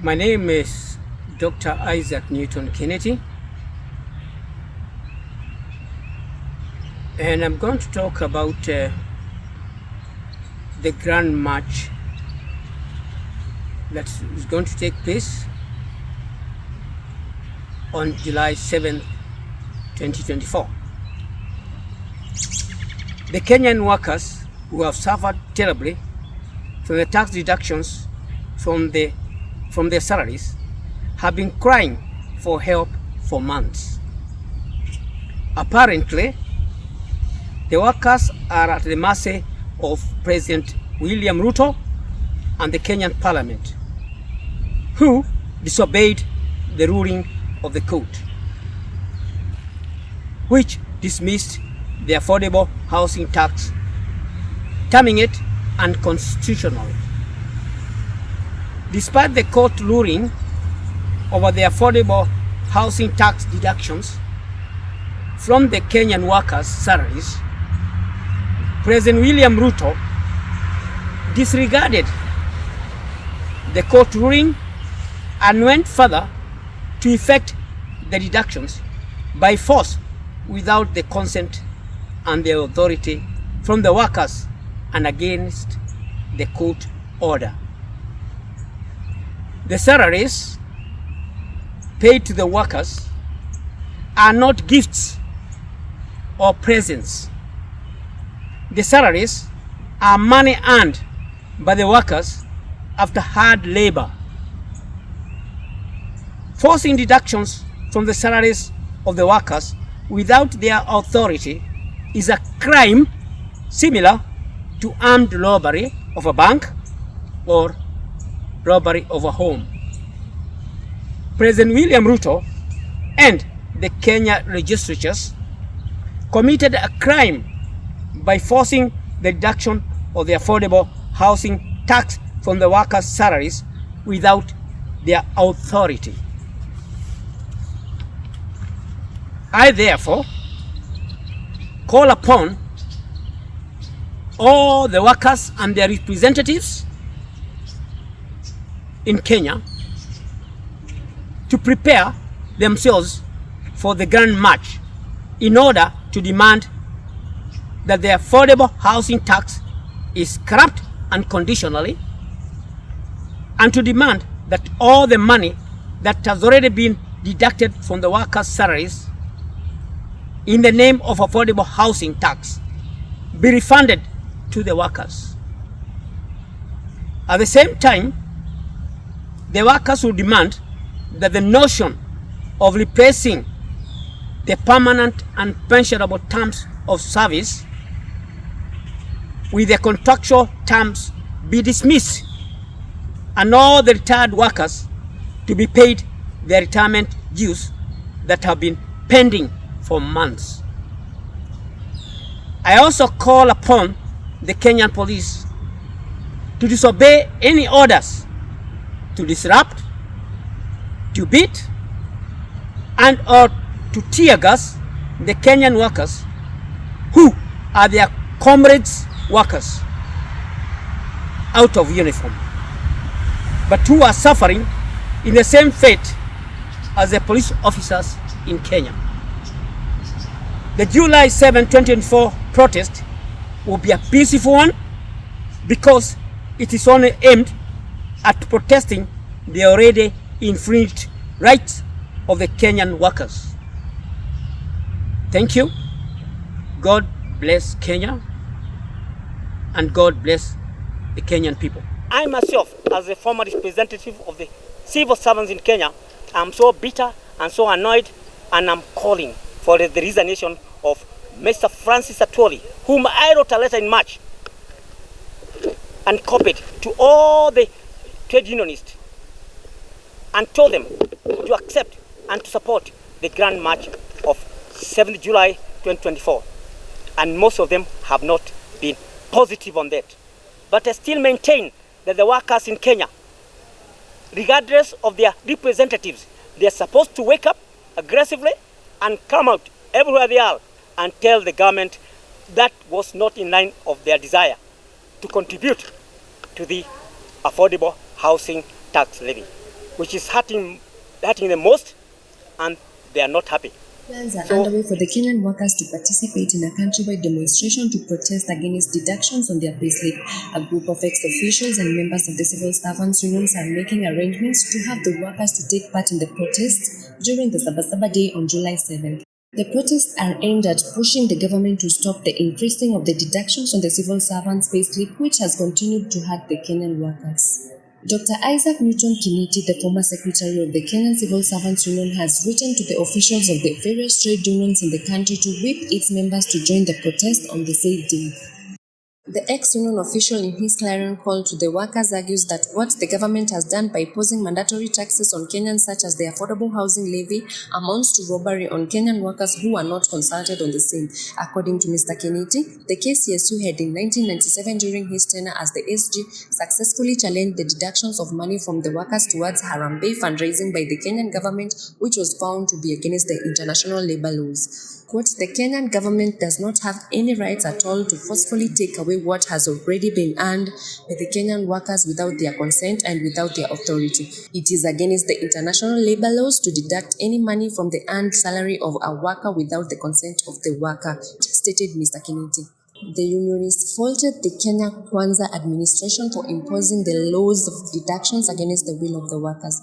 My name is Dr. Isaac Newton Kinity, and I'm going to talk about the Grand March that is going to take place on July 7th, 2024. The Kenyan workers who have suffered terribly from the tax deductions from their salaries have been crying for help for months. Apparently, the workers are at the mercy of President William Ruto and the Kenyan Parliament, who disobeyed the ruling of the court, which dismissed the affordable housing tax, terming it unconstitutional. Despite the court ruling over the affordable housing tax deductions from the Kenyan workers' salaries, President William Ruto disregarded the court ruling and went further to effect the deductions by force without the consent and the authority from the workers and against the court order. The salaries paid to the workers are not gifts or presents. The salaries are money earned by the workers after hard labor. Forcing deductions from the salaries of the workers without their authority is a crime similar to armed robbery of a bank or robbery of a home. President William Ruto and the Kenya legislatures committed a crime by forcing the deduction of the affordable housing tax from the workers' salaries without their authority. I therefore call upon all the workers and their representatives in Kenya to prepare themselves for the Grand March in order to demand that the affordable housing tax is scrapped unconditionally, and to demand that all the money that has already been deducted from the workers' salaries in the name of affordable housing tax be refunded to the workers. At the same time, the workers will demand that the notion of replacing the permanent and pensionable terms of service with the contractual terms be dismissed, and all the retired workers to be paid their retirement dues that have been pending for months. I also call upon the Kenyan police to disobey any orders to disrupt, to beat, and or to tear gas the Kenyan workers who are their comrades' workers out of uniform, but who are suffering in the same fate as the police officers in Kenya. The July 7, 2024 protest will be a peaceful one because it is only aimed at protesting the already infringed rights of the Kenyan workers. Thank you. God bless Kenya, and God bless the Kenyan people. I myself, as a former representative of the civil servants in Kenya, am so bitter and so annoyed, and I'm calling for the resignation of Mr. Francis Atwoli, whom I wrote a letter in March and copied to all the trade unionists and told them to accept and to support the Grand March of 7th July 2024. And most of them have not been positive on that. But I still maintain that the workers in Kenya, regardless of their representatives, they are supposed to wake up aggressively and come out everywhere they are and tell the government that was not in line of their desire to contribute to the affordable housing tax levy. which is hurting them most, and they are not happy. Plans are underway for the Kenyan workers to participate in a countrywide demonstration to protest against deductions on their payslip. A group of ex-officials and members of the civil servants unions are making arrangements to have the workers to take part in the protests during the Saba Day on July 7th. The protests are aimed at pushing the government to stop the increasing of the deductions on the civil servants' payslip, which has continued to hurt the Kenyan workers. Dr. Newton Kinity, the former secretary of the Kenyan Civil Servants Union, has written to the officials of the various trade unions in the country to whip its members to join the protest on the said day. The ex-union official in his clarion call to the workers argues that what the government has done by imposing mandatory taxes on Kenyans such as the affordable housing levy amounts to robbery on Kenyan workers who are not consulted on the same. According to Mr. Kinity, the KCSU had in 1997 during his tenure as the SG successfully challenged the deductions of money from the workers towards Harambee fundraising by the Kenyan government, which was found to be against the international labor laws. Quote, the Kenyan government does not have any rights at all to forcefully take away what has already been earned by the Kenyan workers without their consent and without their authority. It is against the international labor laws to deduct any money from the earned salary of a worker without the consent of the worker, stated Mr. Kinity. The unionists faulted the Kenya Kwanza administration for imposing the laws of deductions against the will of the workers.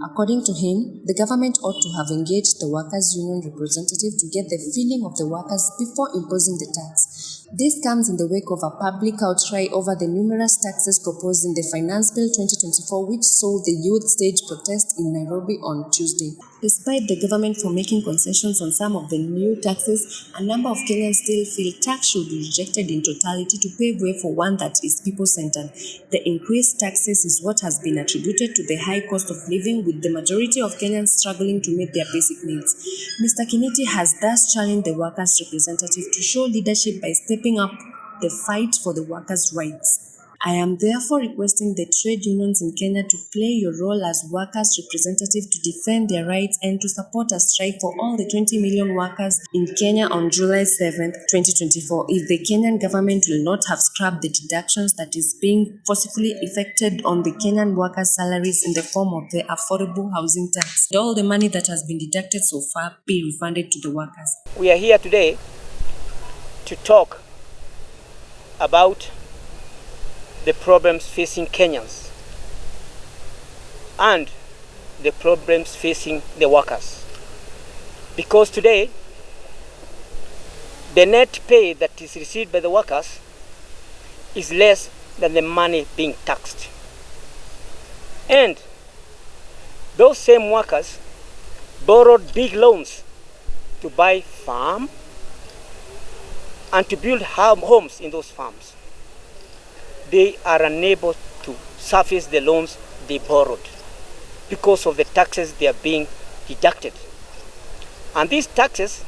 According to him, the government ought to have engaged the workers' union representative to get the feeling of the workers before imposing the tax. This comes in the wake of a public outcry over the numerous taxes proposed in the Finance Bill 2024, which saw the youth stage protest in Nairobi on Tuesday. Despite the government for making concessions on some of the new taxes, a number of Kenyans still feel tax should be rejected in totality to pave way for one that is people-centered. The increased taxes is what has been attributed to the high cost of living, with the majority of Kenyans struggling to meet their basic needs. Mr. Kiniti has thus challenged the workers' representative to show leadership by stepping up the fight for the workers' rights. I am therefore requesting the trade unions in Kenya to play your role as workers' representative to defend their rights and to support a strike for all the 20 million workers in Kenya on July 7, 2024, if the Kenyan government will not have scrapped the deductions that is being forcibly effected on the Kenyan workers' salaries in the form of the affordable housing tax. All the money that has been deducted so far be refunded to the workers. We are here today to talk about the problems facing Kenyans and the problems facing the workers. Because today, the net pay that is received by the workers is less than the money being taxed. And those same workers borrowed big loans to buy farm and to build homes in those farms. They are unable to service the loans they borrowed because of the taxes they are being deducted. And these taxes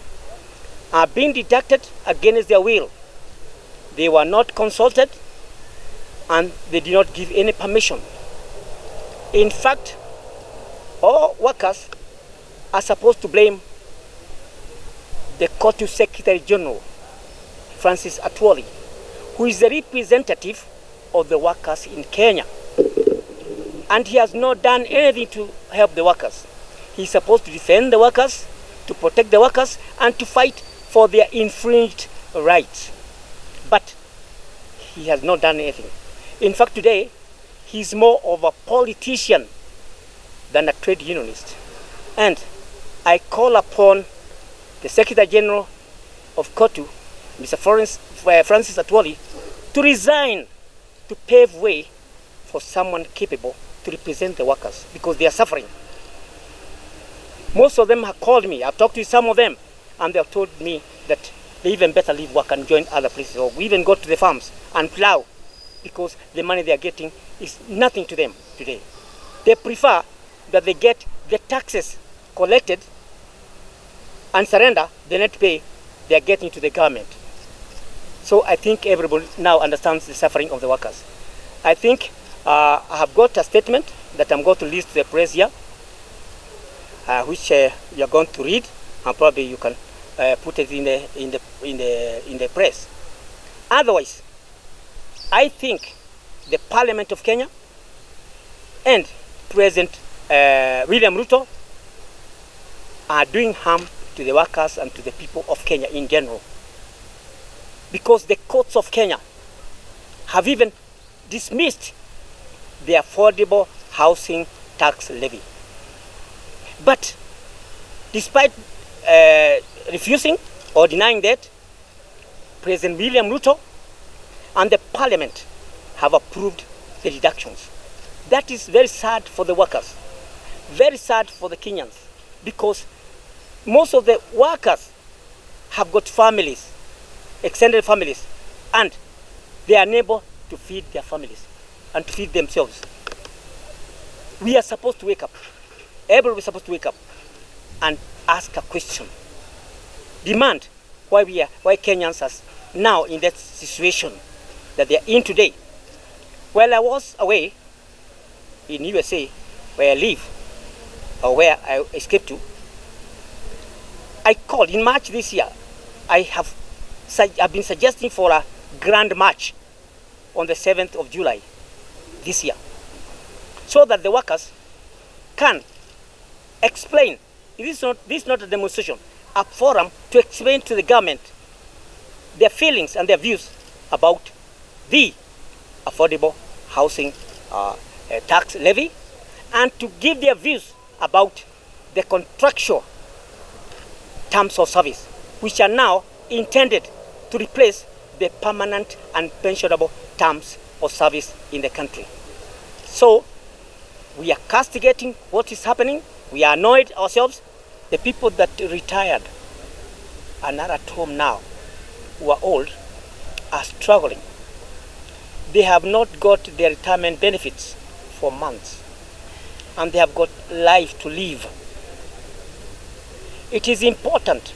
are being deducted against their will. They were not consulted and they did not give any permission. In fact, all workers are supposed to blame the COTU Secretary General, Francis Atwoli, who is the representative of the workers in Kenya. And he has not done anything to help the workers. He's supposed to defend the workers, to protect the workers, and to fight for their infringed rights. But he has not done anything. In fact, today, he's more of a politician than a trade unionist. And I call upon the Secretary General of COTU, Mr. Francis Atwoli, to resign to pave way for someone capable to represent the workers because they are suffering. Most of them have called me. I've talked to some of them, and they have told me that they even better leave work and join other places, or even go to the farms and plow because the money they are getting is nothing to them today. They prefer that they get the taxes collected and surrender the net pay they are getting to the government. So I think everybody now understands the suffering of the workers. I think I have got a statement that I'm going to list to the press here, which you are going to read, and probably you can put it in the press. Otherwise, I think the Parliament of Kenya and President William Ruto are doing harm to the workers and to the people of Kenya in general. Because the courts of Kenya have even dismissed the affordable housing tax levy. But despite refusing or denying that, President William Ruto and the parliament have approved the deductions. That is very sad for the workers, very sad for the Kenyans, because most of the workers have got families, extended families, and they are unable to feed their families and to feed themselves. We are supposed to wake up. Everybody is supposed to wake up and ask a question. Demand why Kenyans are now in that situation that they are in today. While I was away in USA, where I live, or where I escaped to, I called in March this year. I've been suggesting for a grand march on the 7th of July this year, so that the workers can explain. This is not a demonstration, a forum to explain to the government their feelings and their views about the affordable housing tax levy, and to give their views about the contractual terms of service, which are now intended to replace the permanent and pensionable terms of service in the country. So we are castigating what is happening. We are annoyed ourselves. The people that retired are not at home now, who are old, are struggling. They have not got their retirement benefits for months, and they have got life to live. It is important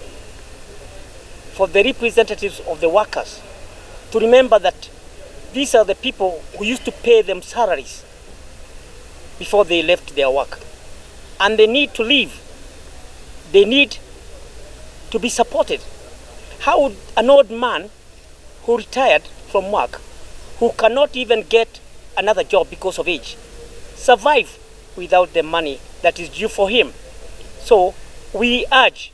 for the representatives of the workers to remember that these are the people who used to pay them salaries before they left their work, and they need to live. They need to be supported. How would an old man who retired from work, who cannot even get another job because of age, survive without the money that is due for him? So we urge